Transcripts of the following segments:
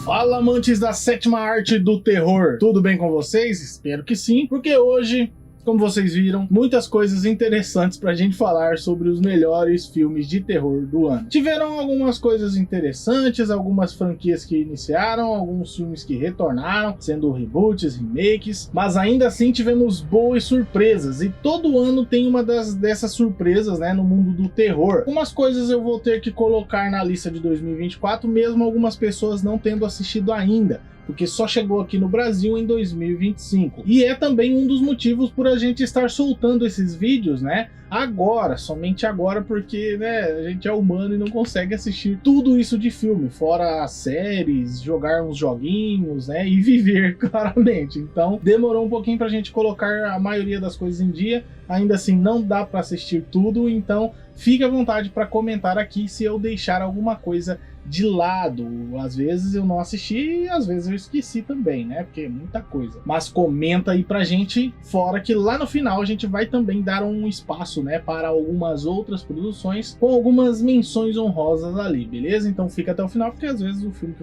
Fala, amantes da sétima arte do terror, tudo bem com vocês? Espero que sim, porque hoje, como vocês viram, muitas coisas interessantes pra gente falar sobre os melhores filmes de terror do ano. Tiveram algumas coisas interessantes, algumas franquias que iniciaram, alguns filmes que retornaram, sendo reboots, remakes, mas ainda assim tivemos boas surpresas, e todo ano tem uma dessas surpresas, né, no mundo do terror. Algumas coisas eu vou ter que colocar na lista de 2024, mesmo algumas pessoas não tendo assistido ainda, porque só chegou aqui no Brasil em 2025. E é também um dos motivos por a gente estar soltando esses vídeos, né, agora, somente agora, porque, né, a gente é humano e não consegue assistir tudo isso de filme, fora as séries, jogar uns joguinhos, né, e viver, claramente. Então, demorou um pouquinho pra gente colocar a maioria das coisas em dia, ainda assim não dá pra assistir tudo, então fique à vontade para comentar aqui se eu deixar alguma coisa de lado. Às vezes eu não assisti e às vezes eu esqueci também, né? Porque é muita coisa. Mas comenta aí pra gente, fora que lá no final a gente vai também dar um espaço, né, para algumas outras produções com algumas menções honrosas ali, beleza? Então fica até o final, porque às vezes o filme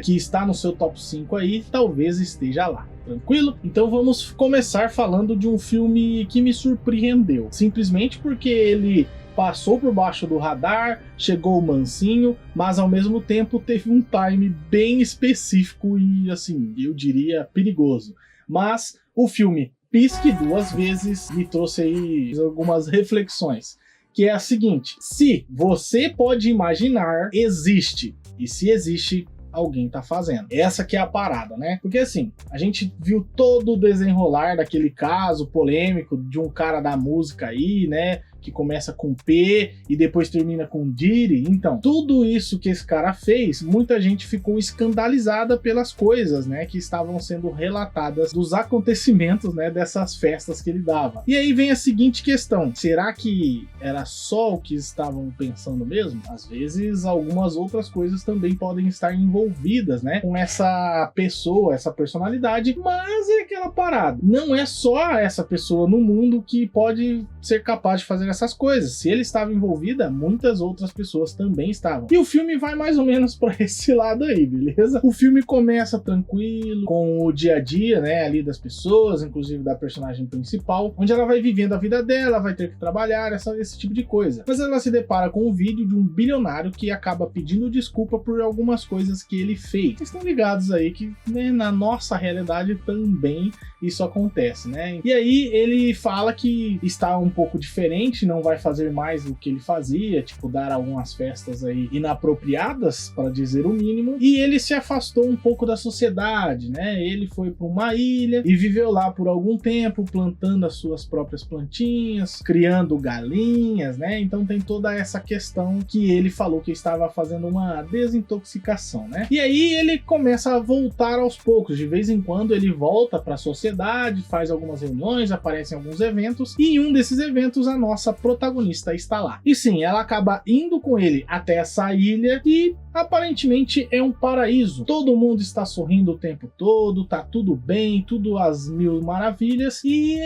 que está no seu top 5 aí, talvez esteja lá. Tranquilo? Então vamos começar falando de um filme que me surpreendeu. Simplesmente porque ele passou por baixo do radar, chegou mansinho, mas ao mesmo tempo teve um time bem específico e, assim, eu diria perigoso. Mas o filme Pisque Duas Vezes me trouxe aí algumas reflexões, que é a seguinte: se você pode imaginar, existe. E se existe, alguém tá fazendo. Essa que é a parada, né? Porque assim, a gente viu todo o desenrolar daquele caso polêmico de um cara da música aí, né, que começa com P e depois termina com Diddy. Então, tudo isso que esse cara fez, muita gente ficou escandalizada pelas coisas, né, que estavam sendo relatadas dos acontecimentos, né, dessas festas que ele dava. E aí vem a seguinte questão: será que era só o que estavam pensando mesmo? Às vezes algumas outras coisas também podem estar envolvidas, né, com essa pessoa, essa personalidade, mas é aquela parada. Não é só essa pessoa no mundo que pode ser capaz de fazer essas coisas. Se ele estava envolvida, muitas outras pessoas também estavam. E o filme vai mais ou menos para esse lado aí, beleza? O filme começa tranquilo, com o dia a dia, né, ali das pessoas, inclusive da personagem principal, onde ela vai vivendo a vida dela, vai ter que trabalhar, esse tipo de coisa. Mas ela se depara com um vídeo de um bilionário que acaba pedindo desculpa por algumas coisas que ele fez. Vocês estão ligados aí que, né, na nossa realidade também isso acontece, né? E aí ele fala que está um pouco diferente, não vai fazer mais o que ele fazia, tipo dar algumas festas aí inapropriadas, para dizer o mínimo, e ele se afastou um pouco da sociedade, né? Ele foi para uma ilha e viveu lá por algum tempo, plantando as suas próprias plantinhas, criando galinhas, né? Então tem toda essa questão que ele falou que estava fazendo uma desintoxicação, né? E aí ele começa a voltar aos poucos, de vez em quando ele volta para a sociedade, faz algumas reuniões, aparecem alguns eventos, e em um desses eventos a nossa protagonista está lá. E sim, ela acaba indo com ele até essa ilha e aparentemente é um paraíso. Todo mundo está sorrindo o tempo todo, tá tudo bem, tudo às mil maravilhas, e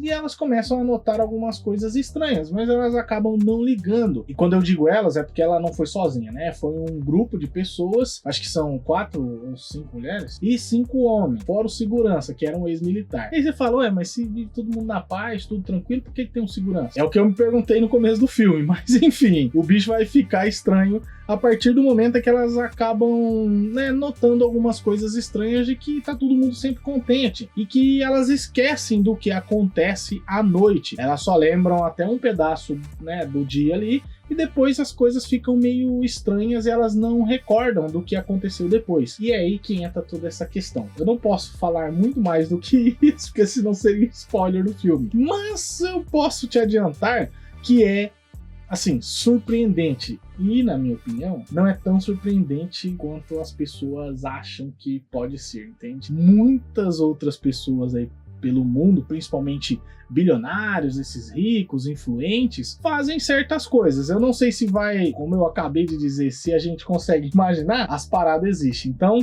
elas começam a notar algumas coisas estranhas, mas elas acabam não ligando. E quando eu digo elas, é porque ela não foi sozinha, né? Foi um grupo de pessoas, acho que são 4 ou 5 mulheres e 5 homens, fora o segurança, que era um ex-militar. E aí você falou, mas se vive todo mundo na paz, tudo tranquilo, por que tem um segurança? É o que eu me perguntei no começo do filme, mas enfim, o bicho vai ficar estranho a partir do momento que elas acabam, né, notando algumas coisas estranhas de que tá todo mundo sempre contente e que elas esquecem do que acontece à noite. Elas só lembram até um pedaço, né, do dia ali, e depois as coisas ficam meio estranhas e elas não recordam do que aconteceu depois. E é aí que entra toda essa questão. Eu não posso falar muito mais do que isso, porque senão seria spoiler do filme. Mas eu posso te adiantar que é, assim, surpreendente. E, na minha opinião, não é tão surpreendente quanto as pessoas acham que pode ser, entende? Muitas outras pessoas aí pelo mundo, principalmente bilionários, esses ricos, influentes, fazem certas coisas. Eu não sei se vai, como eu acabei de dizer, se a gente consegue imaginar, as paradas existem. Então,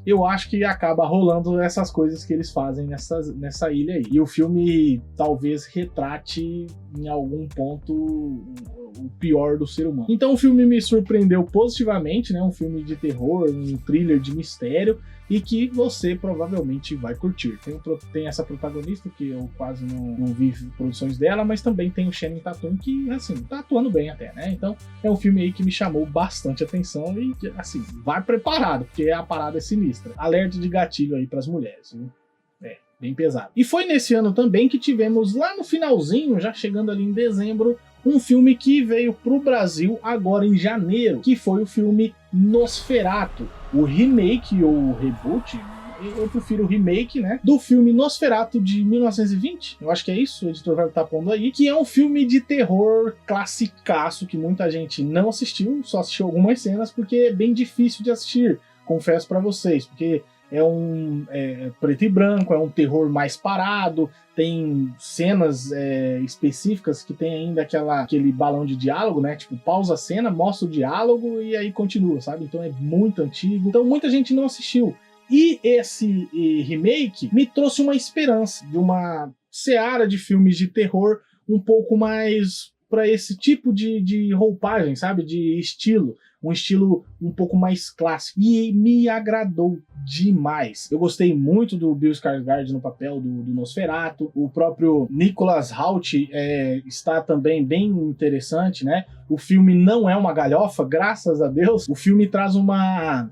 eu acho que acaba rolando essas coisas que eles fazem nessa ilha aí. E o filme talvez retrate em algum ponto o pior do ser humano. Então o filme me surpreendeu positivamente, né? Um filme de terror, um thriller de mistério, e que você provavelmente vai curtir. Tem essa protagonista, que eu quase não vi produções dela, mas também tem o Channing Tatum, que, assim, tá atuando bem até, né? Então, é um filme aí que me chamou bastante atenção e, assim, vai preparado, porque a parada é sinistra. Alerta de gatilho aí pras mulheres, viu? É, bem pesado. E foi nesse ano também que tivemos, lá no finalzinho, já chegando ali em dezembro, um filme que veio pro Brasil agora em janeiro, que foi o filme Nosferatu, o remake ou reboot, eu prefiro o remake, né, do filme Nosferatu de 1920, eu acho que é isso, o editor vai estar pondo aí, que é um filme de terror classicaço que muita gente não assistiu, só assistiu algumas cenas porque é bem difícil de assistir, confesso pra vocês, porque é preto e branco, é um terror mais parado, tem cenas específicas que tem ainda aquele balão de diálogo, né? Tipo, pausa a cena, mostra o diálogo e aí continua, sabe? Então é muito antigo. Então muita gente não assistiu. E esse remake me trouxe uma esperança de uma seara de filmes de terror um pouco mais para esse tipo de roupagem, sabe? De estilo. Um estilo um pouco mais clássico. E me agradou demais. Eu gostei muito do Bill Skarsgård no papel do Nosferatu. O próprio Nicholas Hoult está também bem interessante, né? O filme não é uma galhofa, graças a Deus. O filme traz uma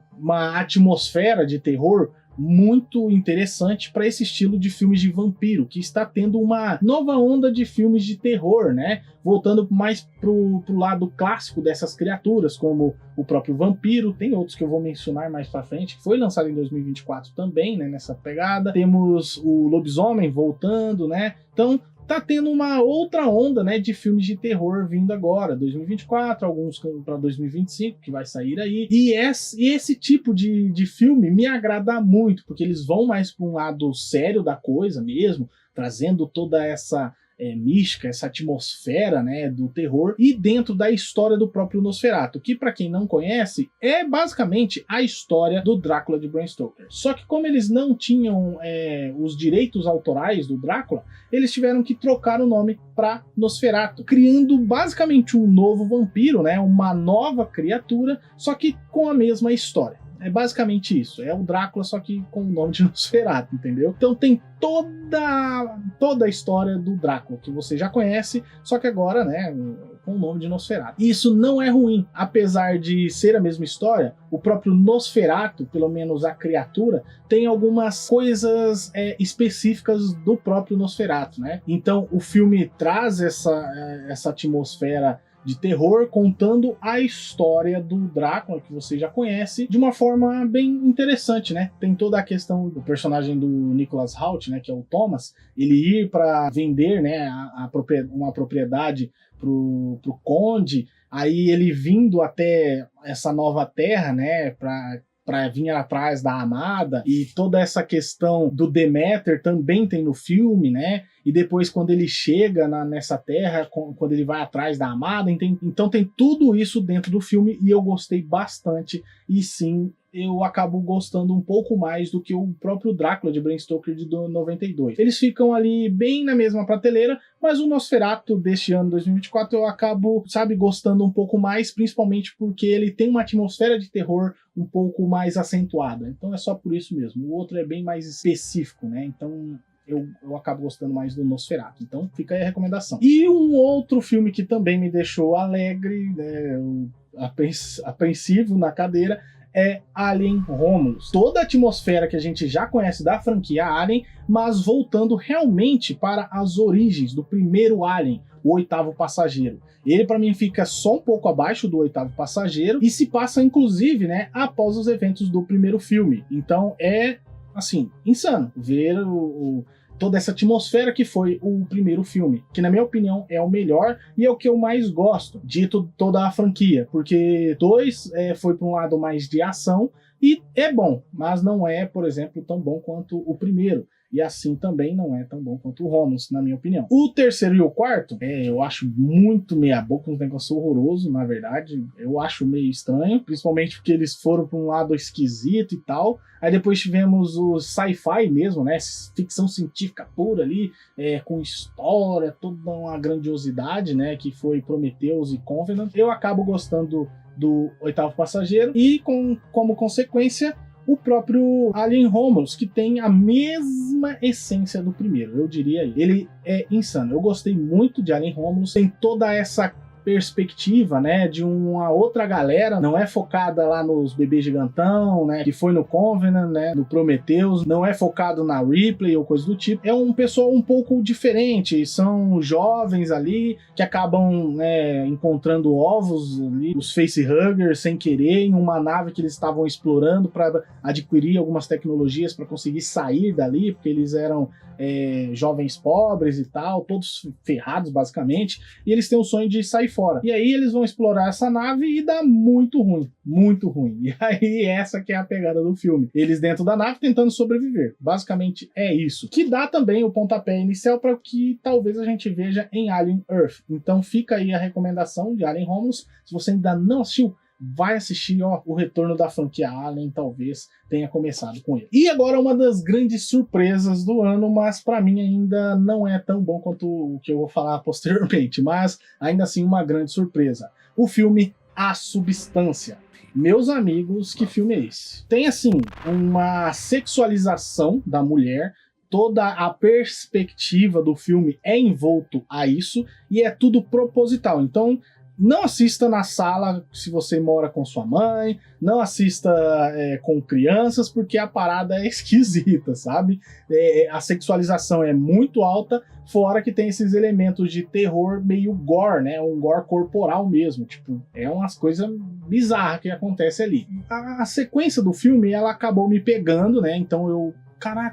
atmosfera de terror muito interessante para esse estilo de filmes de vampiro, que está tendo uma nova onda de filmes de terror, né? Voltando mais pro lado clássico dessas criaturas, como o próprio vampiro, tem outros que eu vou mencionar mais pra frente, que foi lançado em 2024 também, né? Nessa pegada. Temos o lobisomem voltando, né? Então, tá tendo uma outra onda, né, de filmes de terror vindo agora, 2024, alguns para 2025, que vai sair aí. E esse tipo de filme me agrada muito, porque eles vão mais para um lado sério da coisa mesmo, trazendo toda essa mística, essa atmosfera, né, do terror, e dentro da história do próprio Nosferatu, que para quem não conhece, é basicamente a história do Drácula de Bram Stoker. Só que como eles não tinham os direitos autorais do Drácula, eles tiveram que trocar o nome para Nosferatu, criando basicamente um novo vampiro, né, uma nova criatura, só que com a mesma história. É basicamente isso, é o Drácula só que com o nome de Nosferatu, entendeu? Então tem toda a história do Drácula, que você já conhece, só que agora, né, com o nome de Nosferatu. E isso não é ruim, apesar de ser a mesma história, o próprio Nosferatu, pelo menos a criatura, tem algumas coisas específicas do próprio Nosferatu, né? Então o filme traz essa atmosfera de terror, contando a história do Drácula, que você já conhece, de uma forma bem interessante, né? Tem toda a questão do personagem do Nicholas Hoult, né, que é o Thomas, ele ir para vender, né, uma propriedade pro conde, aí ele vindo até essa nova terra, né, para vir atrás da amada, e toda essa questão do Deméter também tem no filme, né? E depois quando ele chega nessa terra, quando ele vai atrás da amada, então tem tudo isso dentro do filme e eu gostei bastante, e sim, eu acabo gostando um pouco mais do que o próprio Drácula de Bram Stoker de 92. Eles ficam ali bem na mesma prateleira, mas o Nosferatu deste ano, 2024, eu acabo, sabe, gostando um pouco mais, principalmente porque ele tem uma atmosfera de terror um pouco mais acentuada. Então é só por isso mesmo. O outro é bem mais específico, né? Então eu acabo gostando mais do Nosferatu. Então fica aí a recomendação. E um outro filme que também me deixou alegre, né, apreensivo na cadeira, é Alien Romulus. Toda a atmosfera que a gente já conhece da franquia Alien, mas voltando realmente para as origens do primeiro Alien, o Oitavo Passageiro. Ele para mim fica só um pouco abaixo do Oitavo Passageiro e se passa inclusive, né, após os eventos do primeiro filme. Então é assim, insano ver toda essa atmosfera que foi o primeiro filme, que na minha opinião é o melhor e é o que eu mais gosto de toda a franquia, porque 2 foi para um lado mais de ação e é bom, mas não é, por exemplo, tão bom quanto o primeiro. e assim também não é tão bom quanto o Romulus, na minha opinião. O terceiro e o quarto, eu acho muito meia boca, um negócio horroroso, na verdade. Eu acho meio estranho, principalmente porque eles foram para um lado esquisito e tal. Aí depois tivemos o sci-fi mesmo, né? Ficção científica pura ali, com história, toda uma grandiosidade, né? Que foi Prometheus e Covenant. Eu acabo gostando do Oitavo Passageiro e, como consequência, o próprio Alien Romulus, que tem a mesma essência do primeiro, eu diria. Ele é insano. Eu gostei muito de Alien Romulus, tem toda essa perspectiva, né, de uma outra galera, não é focada lá nos bebês gigantão, né, que foi no Covenant, né, no Prometheus, não é focado na Ripley ou coisa do tipo, é um pessoal um pouco diferente, são jovens ali, que acabam, né, encontrando ovos ali, os facehuggers, sem querer, em uma nave que eles estavam explorando para adquirir algumas tecnologias para conseguir sair dali, porque eles eram jovens pobres e tal, todos ferrados basicamente, e eles têm o sonho de sair fora. E aí eles vão explorar essa nave e dá muito ruim, muito ruim. E aí essa que é a pegada do filme. Eles dentro da nave tentando sobreviver. Basicamente é isso. Que dá também o pontapé inicial para o que talvez a gente veja em Alien Earth. Então fica aí a recomendação de Alien Romulus. Se você ainda não assistiu, vai assistir, ó, o retorno da franquia Alien, talvez tenha começado com ele. E agora uma das grandes surpresas do ano, mas para mim ainda não é tão bom quanto o que eu vou falar posteriormente, mas ainda assim uma grande surpresa. O filme A Substância. Meus amigos, que filme é esse? Tem assim, uma sexualização da mulher, toda a perspectiva do filme é envolto a isso, e é tudo proposital. Então, não assista na sala se você mora com sua mãe, não assista com crianças, porque a parada é esquisita, sabe? A sexualização é muito alta, fora que tem esses elementos de terror meio gore, né? Um gore corporal mesmo, tipo, é umas coisas bizarras que acontece ali. A sequência do filme, ela acabou me pegando, né? Então eu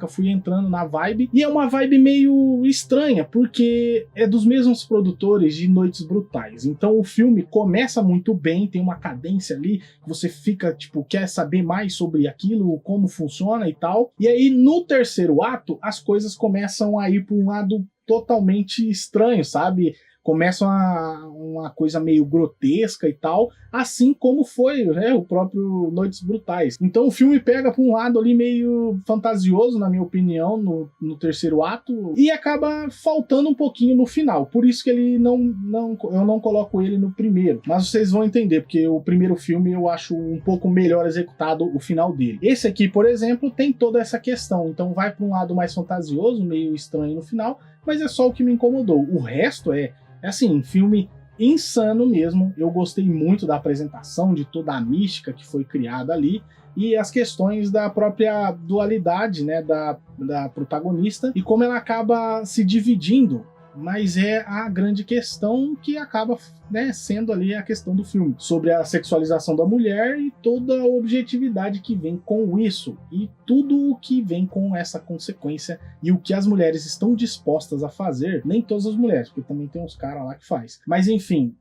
fui entrando na vibe, e é uma vibe meio estranha, porque é dos mesmos produtores de Noites Brutais, então o filme começa muito bem, tem uma cadência ali, que você fica, tipo, quer saber mais sobre aquilo, como funciona e tal, e aí no terceiro ato, as coisas começam a ir para um lado totalmente estranho, sabe? Começa uma coisa meio grotesca e tal, assim como foi, né, o próprio Noites Brutais. Então o filme pega para um lado ali meio fantasioso, na minha opinião, no terceiro ato, e acaba faltando um pouquinho no final. Por isso que ele eu não coloco ele no primeiro. Mas vocês vão entender, porque o primeiro filme eu acho um pouco melhor executado o final dele. Esse aqui, por exemplo, tem toda essa questão. Então vai para um lado mais fantasioso, meio estranho no final, mas é só o que me incomodou. O resto é assim, um filme insano mesmo. Eu gostei muito da apresentação, de toda a mística que foi criada ali, e as questões da própria dualidade, né, da protagonista, e como ela acaba se dividindo. Mas é a grande questão que acaba, né, sendo ali a questão do filme, sobre a sexualização da mulher e toda a objetividade que vem com isso, e tudo o que vem com essa consequência, e o que as mulheres estão dispostas a fazer. Nem todas as mulheres, porque também tem uns caras lá que faz, mas enfim,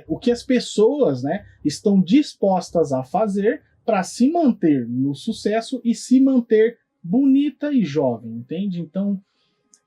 o que as pessoas, né, estão dispostas a fazer para se manter no sucesso e se manter bonita e jovem, entende? Então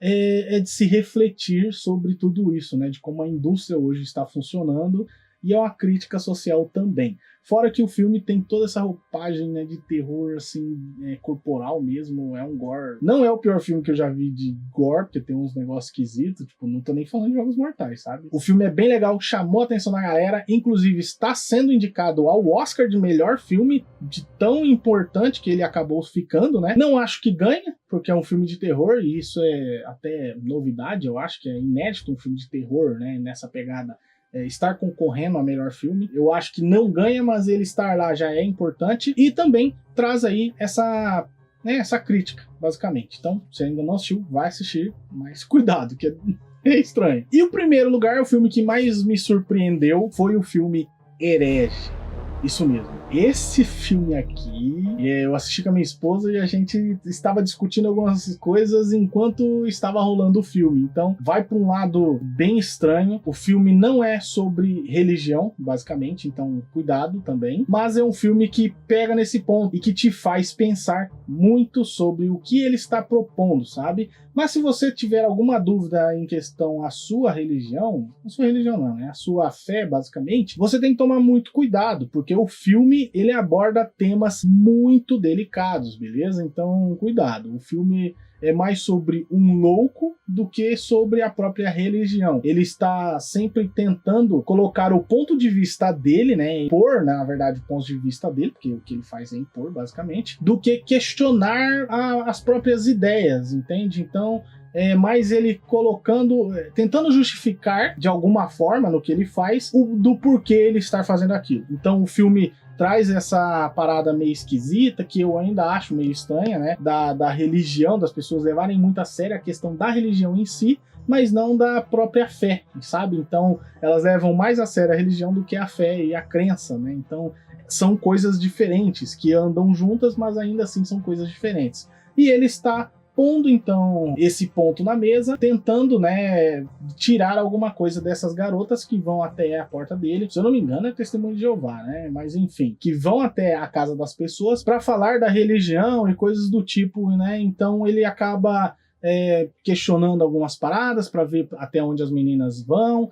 é de se refletir sobre tudo isso, né? De como a indústria hoje está funcionando, e é uma crítica social também. Fora que o filme tem toda essa roupagem, né, de terror, assim, corporal mesmo, é um gore. Não é o pior filme que eu já vi de gore, porque tem uns negócios esquisitos, tipo, não tô nem falando de Jogos Mortais, sabe? O filme é bem legal, chamou a atenção da galera, inclusive está sendo indicado ao Oscar de melhor filme, de tão importante que ele acabou ficando, né? Não acho que ganha, porque é um filme de terror, e isso é até novidade, eu acho que é inédito um filme de terror, né, nessa pegada. Estar concorrendo a melhor filme, eu acho que não ganha, mas ele estar lá já é importante, e também traz aí essa crítica, basicamente. Então, se ainda não assistiu, vai assistir, mas cuidado, que é estranho. E o primeiro lugar, o filme que mais me surpreendeu, foi o filme Herege. Isso mesmo. esse filme aqui, eu assisti com a minha esposa e a gente estava discutindo algumas coisas enquanto estava rolando o filme. Então, vai para um lado bem estranho. O filme não é sobre religião, basicamente, então cuidado também. Mas é um filme que pega nesse ponto e que te faz pensar muito sobre o que ele está propondo, sabe? Mas se você tiver alguma dúvida em questão à sua religião, a sua religião não, né? A sua fé, basicamente, você tem que tomar muito cuidado, porque o filme, ele aborda temas muito delicados, beleza? Então, cuidado. O filme é mais sobre um louco do que sobre a própria religião. Ele está sempre tentando colocar o ponto de vista dele, né? Impor, na verdade, o ponto de vista dele, porque o que ele faz é impor, basicamente, do que questionar as próprias ideias, entende? Então, mais ele tentando justificar de alguma forma no que ele faz, do porquê ele estar fazendo aquilo. Então o filme traz essa parada meio esquisita, que eu ainda acho meio estranha, né? Da religião, das pessoas levarem muito a sério a questão da religião em si, mas não da própria fé, sabe? Então elas levam mais a sério a religião do que a fé e a crença, né? Então são coisas diferentes, que andam juntas, mas ainda assim são coisas diferentes. E ele está pondo então esse ponto na mesa, tentando, né, tirar alguma coisa dessas garotas que vão até a porta dele. Se eu não me engano, é Testemunho de Jeová, né? Mas enfim, que vão até a casa das pessoas para falar da religião e coisas do tipo, né? Então ele acaba questionando algumas paradas para ver até onde as meninas vão,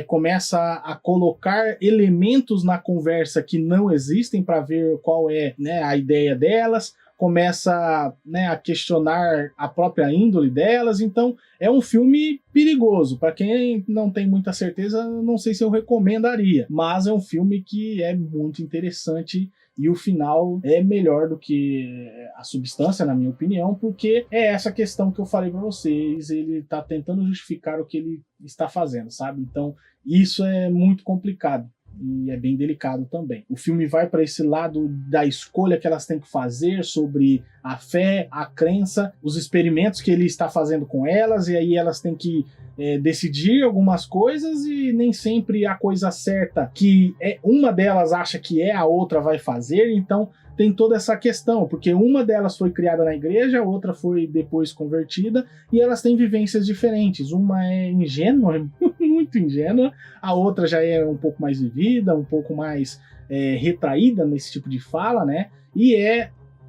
começa a colocar elementos na conversa que não existem para ver qual é, né, a ideia delas. Começa, né, a questionar a própria índole delas. Então é um filme perigoso. Para quem não tem muita certeza, não sei se eu recomendaria, mas é um filme que é muito interessante e o final é melhor do que a substância, na minha opinião, porque é essa questão que eu falei para vocês, ele tá tentando justificar o que ele está fazendo, sabe? Então isso é muito complicado. E é bem delicado também. O filme vai para esse lado da escolha que elas têm que fazer sobre a fé, a crença, os experimentos que ele está fazendo com elas, e aí elas têm que decidir algumas coisas e nem sempre a coisa certa que uma delas acha que a outra vai fazer. Então tem toda essa questão, porque uma delas foi criada na igreja, a outra foi depois convertida, e elas têm vivências diferentes. Uma é ingênua, muito ingênua, a outra já é um pouco mais vivida, um pouco mais retraída nesse tipo de fala, né? E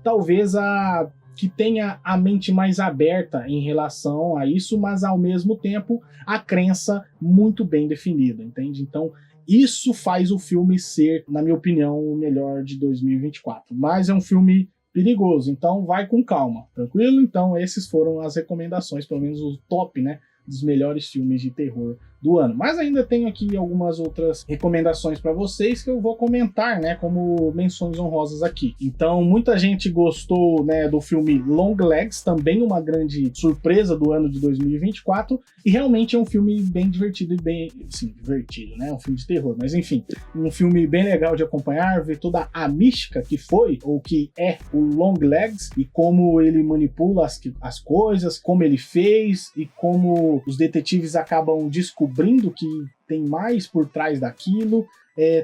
talvez a que tenha a mente mais aberta em relação a isso, mas ao mesmo tempo a crença muito bem definida, entende? Então isso faz o filme ser, na minha opinião, o melhor de 2024. Mas é um filme perigoso, então vai com calma, tranquilo? Então esses foram as recomendações, pelo menos o top, né, dos melhores filmes de terror do ano. Mas ainda tenho aqui algumas outras recomendações para vocês que eu vou comentar, né, como menções honrosas aqui. Então, muita gente gostou, né, do filme Longlegs, também uma grande surpresa do ano de 2024, e realmente é um filme bem divertido e bem, sim, divertido, né, um filme de terror, mas enfim, um filme bem legal de acompanhar, ver toda a mística que foi, ou que é o Longlegs, e como ele manipula as coisas, como ele fez, e como os detetives acabam descobrindo que tem mais por trás daquilo.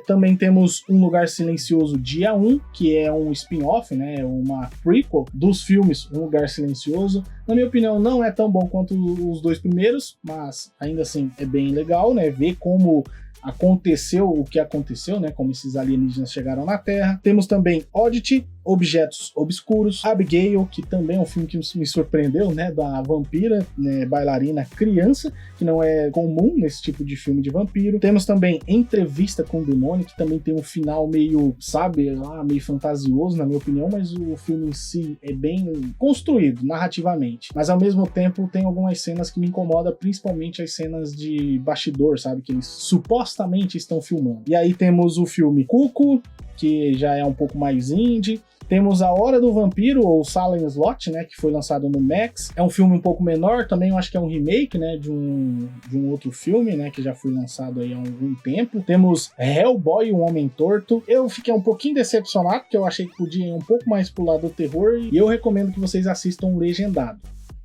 Também temos Um Lugar Silencioso Dia 1, que é um spin-off, né, uma prequel dos filmes Um Lugar Silencioso. Na minha opinião, não é tão bom quanto os dois primeiros, mas ainda assim é bem legal, né, ver como aconteceu o que aconteceu, né, como esses alienígenas chegaram na Terra. Temos também Oddity, Objetos Obscuros, Abigail, que também é um filme que me surpreendeu, né, da vampira, né, bailarina criança, que não é comum nesse tipo de filme de vampiro. Temos também Entrevista com o Demônio, que também tem um final meio, sabe, meio fantasioso, na minha opinião, mas o filme em si é bem construído narrativamente. Mas ao mesmo tempo tem algumas cenas que me incomodam, principalmente as cenas de bastidor, sabe, que eles supostamente estão filmando. E aí temos o filme Cuco, que já é um pouco mais indie. Temos A Hora do Vampiro, ou Salem Slot, né, que foi lançado no Max. É um filme um pouco menor, também eu acho que é um remake, né, de um outro filme, né, que já foi lançado aí há algum tempo. Temos Hellboy, Um Homem Torto. Eu fiquei um pouquinho decepcionado, porque eu achei que podia ir um pouco mais pro lado do terror, e eu recomendo que vocês assistam legendado.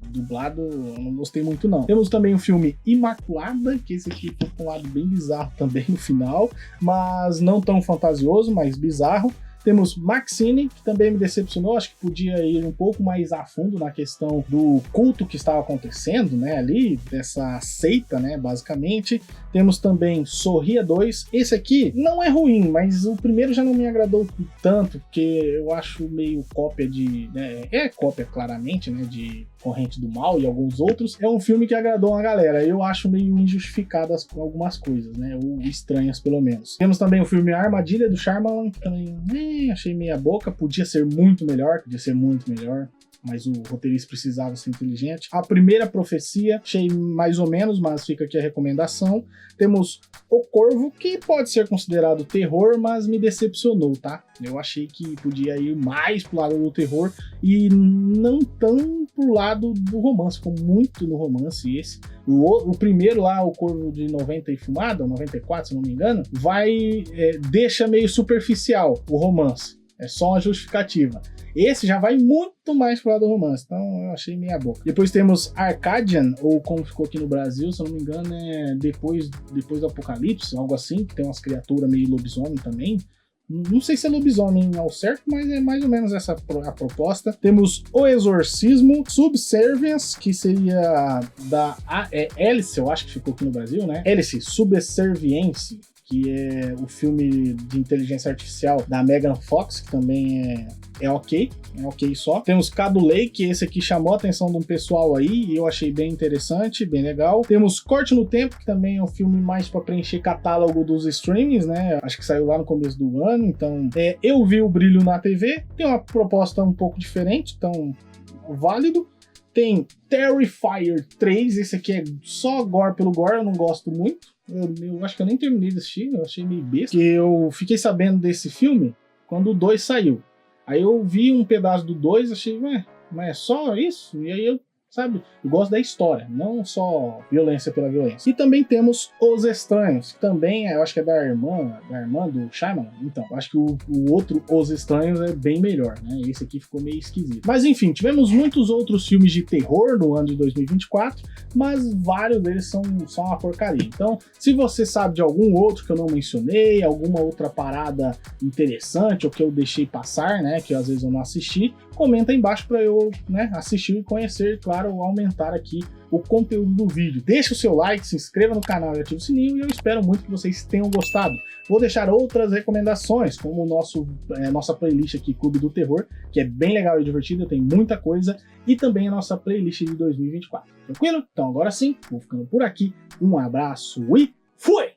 Dublado, eu não gostei muito não. Temos também o filme Imaculada, que esse aqui foi com um lado bem bizarro também no final, mas não tão fantasioso, mas bizarro. Temos Maxine, que também me decepcionou, acho que podia ir um pouco mais a fundo na questão do culto que estava acontecendo, né, ali, dessa seita, né, basicamente. Temos também Sorria 2, esse aqui não é ruim, mas o primeiro já não me agradou tanto, porque eu acho meio cópia de, né, é cópia claramente, né, de Corrente do Mal e alguns outros. É um filme que agradou uma galera, eu acho meio injustificadas algumas coisas, né, ou estranhas pelo menos. Temos também o filme Armadilha, do Shyamalan, que também achei meia boca, podia ser muito melhor, mas o roteirista precisava ser inteligente. A Primeira Profecia, achei mais ou menos, mas fica aqui a recomendação. Temos O Corvo, que pode ser considerado terror, mas me decepcionou, tá? Eu achei que podia ir mais pro lado do terror e não tão pro lado do romance, ficou muito no romance esse. O primeiro lá, O Corvo de 90 e fumada, 94, se não me engano, deixa meio superficial o romance. É só uma justificativa. Esse já vai muito mais pro lado do romance, então eu achei meia boca. Depois temos Arcadian, ou como ficou aqui no Brasil, se eu não me engano, é depois do Apocalipse, algo assim, que tem umas criaturas meio lobisomem também. Não sei se é lobisomem ao certo, mas é mais ou menos essa a proposta. Temos O Exorcismo, Subservience, que seria da Alice, eu acho que ficou aqui no Brasil, né? Alice, Subservience, que é o filme de inteligência artificial da Megan Fox, que também é ok só. Temos Cadu Lake, esse aqui chamou a atenção de um pessoal aí, e eu achei bem interessante, bem legal. Temos Corte no Tempo, que também é um filme mais para preencher catálogo dos streamings, né? Acho que saiu lá no começo do ano, então eu vi O Brilho na TV, tem uma proposta um pouco diferente, então válido. Tem Terrifier 3, esse aqui é só gore pelo gore, eu não gosto muito. Eu acho que eu nem terminei de assistir, eu achei meio besta. Porque eu fiquei sabendo desse filme quando o 2 saiu. Aí eu vi um pedaço do 2 e achei, mas é só isso? E aí eu gosto da história, não só violência pela violência. E também temos Os Estranhos, que também eu acho que é da irmã do Shyamalan. Então, eu acho que o outro Os Estranhos é bem melhor, né? Esse aqui ficou meio esquisito. Mas enfim, tivemos muitos outros filmes de terror no ano de 2024, mas vários deles são só uma porcaria. Então, se você sabe de algum outro que eu não mencionei, alguma outra parada interessante ou que eu deixei passar, né, que às vezes eu não assisti, comenta aí embaixo para eu, né, assistir e conhecer, claro, aumentar aqui o conteúdo do vídeo. Deixa o seu like, se inscreva no canal e ative o sininho, e eu espero muito que vocês tenham gostado. Vou deixar outras recomendações, como o nossa playlist aqui, Clube do Terror, que é bem legal e divertida, tem muita coisa, e também a nossa playlist de 2024. Tranquilo? Então agora sim, vou ficando por aqui. Um abraço e fui!